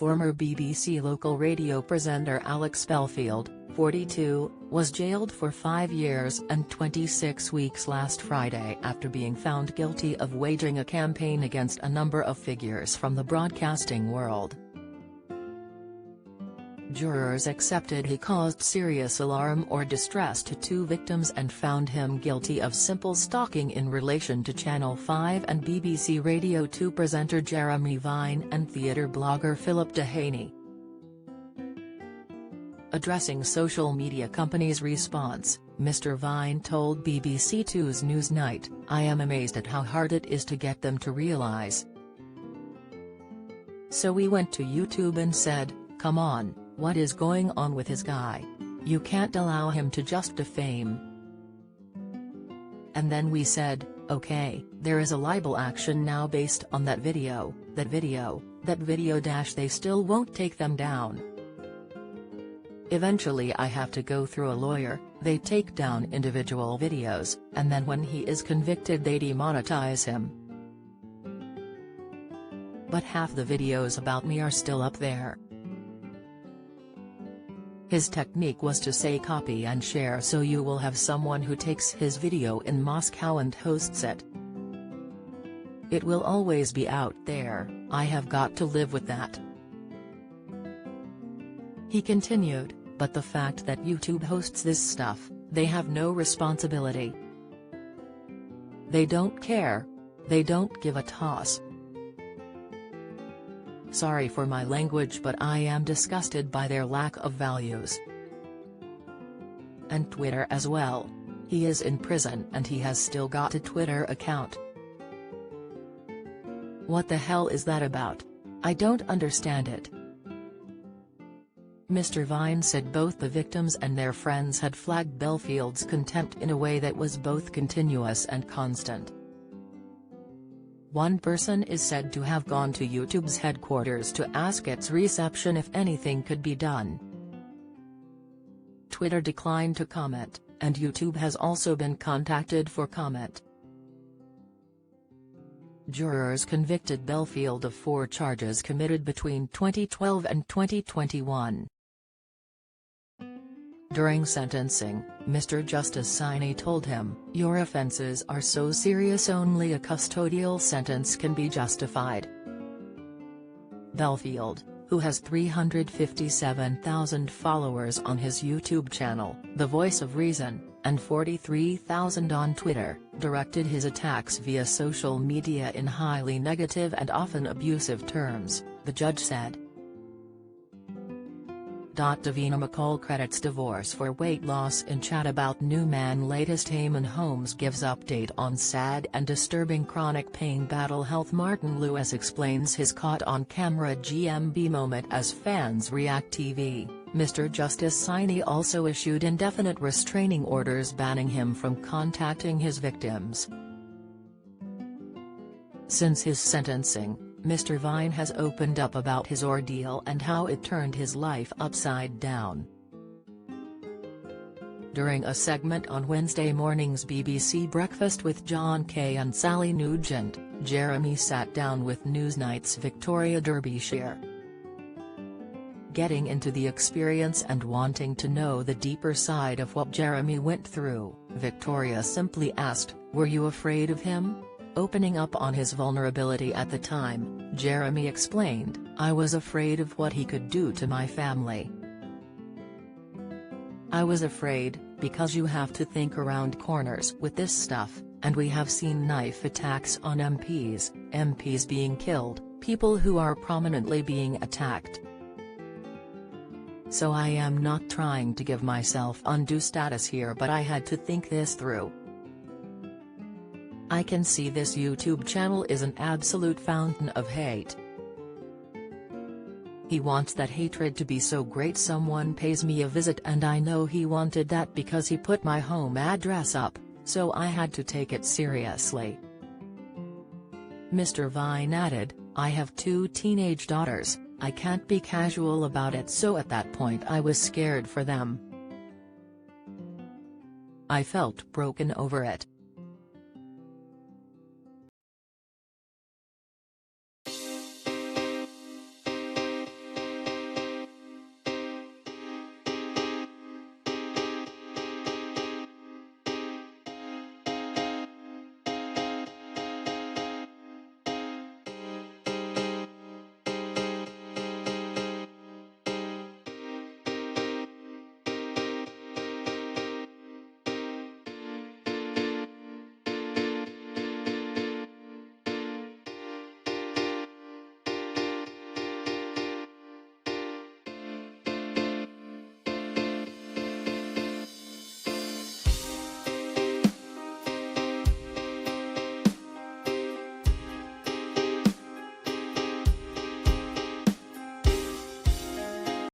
Former BBC local radio presenter Alex Belfield, 42, was jailed for 5 years and 26 weeks last Friday after being found guilty of waging a campaign against a number of figures from the broadcasting world. Jurors accepted he caused serious alarm or distress to 2 victims and found him guilty of simple stalking in relation to Channel 5 and BBC Radio 2 presenter Jeremy Vine and theatre blogger Philip Dehaney. Addressing social media companies' response, Mr. Vine told BBC Two's Newsnight, "I am amazed at how hard it is to get them to realise. So we went to YouTube and said, come on, what is going on with his guy? You can't allow him to just defame. And then we said, okay, there is a libel action now based on that video, they still won't take them down. Eventually I have to go through a lawyer, they take down individual videos, and then when he is convicted they demonetize him. But half the videos about me are still up there." His technique was to say copy and share, so you will have someone who takes his video in Moscow and hosts it. It will always be out there, I have got to live with that. He continued, but the fact that YouTube hosts this stuff, they have no responsibility. They don't care. They don't give a toss. Sorry for my language, but I am disgusted by their lack of values. And Twitter as well. He is in prison and he has still got a Twitter account. What the hell is that about? I don't understand it. Mr. Vine said both the victims and their friends had flagged Belfield's contempt in a way that was both continuous and constant. One person is said to have gone to YouTube's headquarters to ask its reception if anything could be done. Twitter declined to comment, and YouTube has also been contacted for comment. Jurors convicted Belfield of 4 charges committed between 2012 and 2021. During sentencing, Mr. Justice Saini told him, "Your offences are so serious only a custodial sentence can be justified." Belfield, who has 357,000 followers on his YouTube channel, The Voice of Reason, and 43,000 on Twitter, directed his attacks via social media in highly negative and often abusive terms, the judge said. Davina McCall credits divorce for weight loss in chat about new man. Latest Heyman Holmes gives update on sad and disturbing chronic pain battle. Health. Martin Lewis explains his caught-on-camera GMB moment as fans react. TV. Mr. Justice Saini also issued indefinite restraining orders banning him from contacting his victims. Since his sentencing, Mr. Vine has opened up about his ordeal and how it turned his life upside down. During a segment on Wednesday morning's BBC Breakfast with John Kay and Sally Nugent, Jeremy sat down with Newsnight's Victoria Derbyshire. Getting into the experience and wanting to know the deeper side of what Jeremy went through, Victoria simply asked, "Were you afraid of him?" Opening up on his vulnerability at the time, Jeremy explained, "I was afraid of what he could do to my family. I was afraid, because you have to think around corners with this stuff, and we have seen knife attacks on MPs being killed, people who are prominently being attacked. So I am not trying to give myself undue status here, but I had to think this through. I can see this YouTube channel is an absolute fountain of hate. He wants that hatred to be so great someone pays me a visit, and I know he wanted that because he put my home address up, so I had to take it seriously." Mr. Vine added, "I have 2 teenage daughters, I can't be casual about it, so at that point I was scared for them. I felt broken over it.